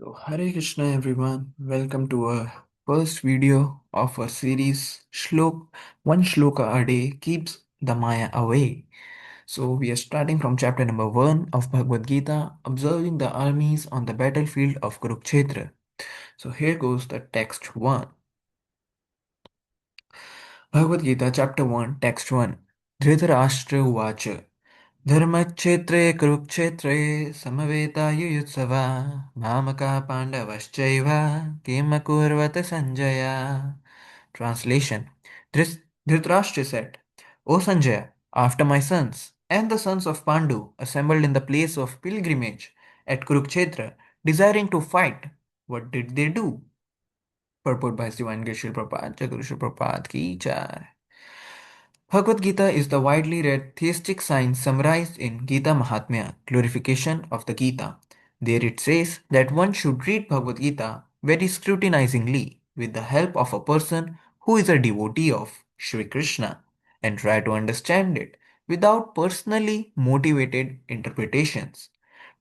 So, Hare Krishna everyone, welcome to our first video of our series One Shloka a day keeps the Maya away. So, we are starting from chapter number 1 of Bhagavad Gita, observing the armies on the battlefield of Kurukshetra. So, here goes the text 1. Bhagavad Gita, chapter 1, text 1. Dhritarashtra Uvacha धर्मक्षेत्रे कुरुक्षेत्रे समवेतायुयुत्सवा मामका पाण्डवश्चैव किम कुर्वत Sanjaya. Translation. Dhritarashtra said, O Sanjaya, after my sons and the sons of Pandu assembled in the place of pilgrimage at Kurukshetra, desiring to fight, what did they do? Purport by Divine Grace Srila Prabhupada, Jaguru Srila Prabhupada ki jai. Bhagavad Gita is the widely read theistic science summarized in Gita Mahatmya, Glorification of the Gita. There it says that one should read Bhagavad Gita very scrutinizingly with the help of a person who is a devotee of Sri Krishna and try to understand it without personally motivated interpretations.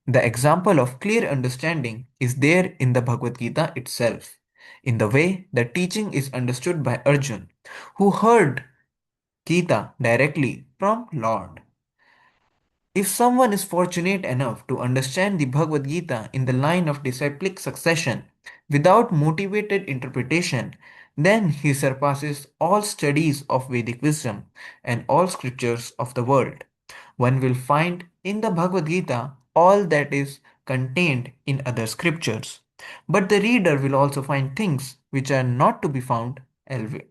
The example of clear understanding is there in the Bhagavad Gita itself, in the way the teaching is understood by Arjun, who heard Gita directly from Lord. If someone is fortunate enough to understand the Bhagavad Gita in the line of disciplic succession without motivated interpretation, then he surpasses all studies of Vedic wisdom and all scriptures of the world. One will find in the Bhagavad Gita all that is contained in other scriptures. But the reader will also find things which are not to be found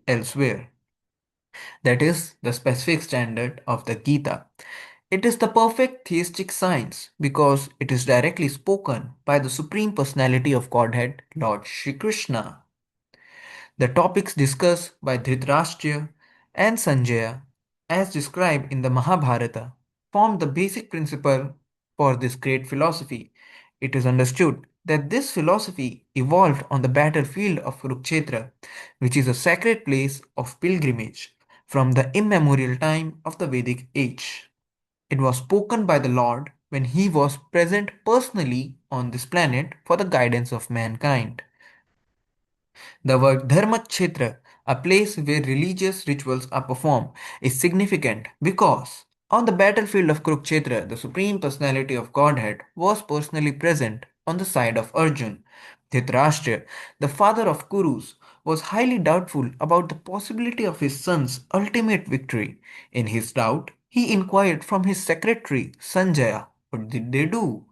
elsewhere. That is the specific standard of the Gita. It is the perfect theistic science because it is directly spoken by the Supreme Personality of Godhead, Lord Shri Krishna. The topics discussed by Dhritarashtra and Sanjaya, as described in the Mahabharata, form the basic principle for this great philosophy. It is understood that this philosophy evolved on the battlefield of Kurukshetra, which is a sacred place of pilgrimage from the immemorial time of the Vedic age. It was spoken by the Lord when he was present personally on this planet for the guidance of mankind. The word Dharmakshetra, a place where religious rituals are performed, is significant because on the battlefield of Kurukshetra, the Supreme Personality of Godhead was personally present on the side of Arjun. Dhritarashtra, the father of Kurus, was highly doubtful about the possibility of his son's ultimate victory. In his doubt, he inquired from his secretary, Sanjaya, what did they do?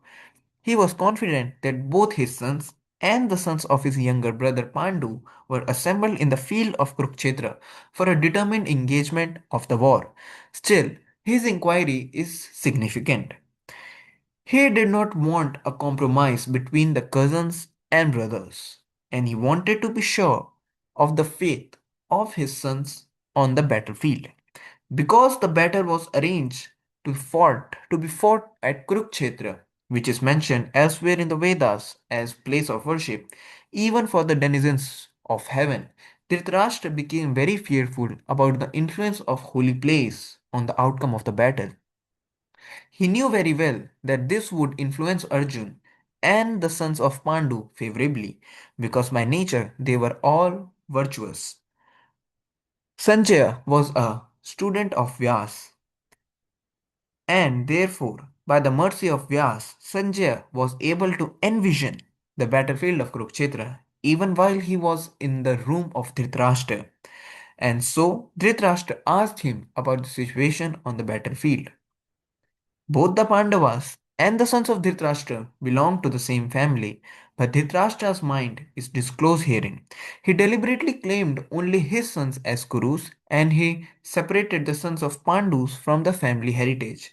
He was confident that both his sons and the sons of his younger brother Pandu were assembled in the field of Kurukshetra for a determined engagement of the war. Still, his inquiry is significant. He did not want a compromise between the cousins and brothers, and he wanted to be sure of the faith of his sons on the battlefield. Because the battle was arranged to be fought at Kurukshetra, which is mentioned elsewhere in the Vedas as place of worship, even for the denizens of heaven, Dhritarashtra became very fearful about the influence of holy place on the outcome of the battle. He knew very well that this would influence Arjun and the sons of Pandu favorably, because by nature they were all virtuous. Sanjaya was a student of Vyas, and therefore, by the mercy of Vyas, Sanjaya was able to envision the battlefield of Kurukshetra even while he was in the room of Dhritarashtra. And so Dhritarashtra asked him about the situation on the battlefield. Both the Pandavas and the sons of Dhritarashtra belong to the same family, but Dhritarashtra's mind is disclosed herein. He deliberately claimed only his sons as Kurus, and he separated the sons of Pandus from the family heritage.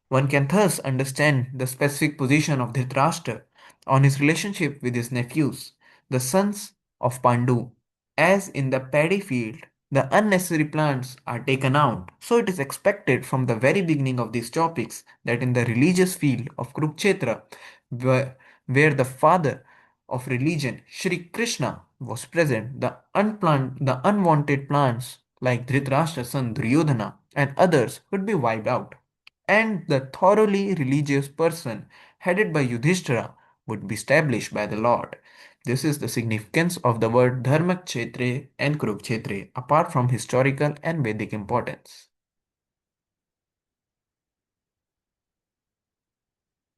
One can thus understand the specific position of Dhritarashtra on his relationship with his nephews, the sons of Pandu. As in the paddy field, the unnecessary plants are taken out, so it is expected from the very beginning of these topics that in the religious field of Kurukshetra, where the father of religion, Shri Krishna, was present, the unwanted plants like Dhritarashtra's son Duryodhana and others would be wiped out, and the thoroughly religious person headed by Yudhishthira would be established by the Lord. This is the significance of the word Dharmakshetre and Kurukshetre, apart from historical and Vedic importance.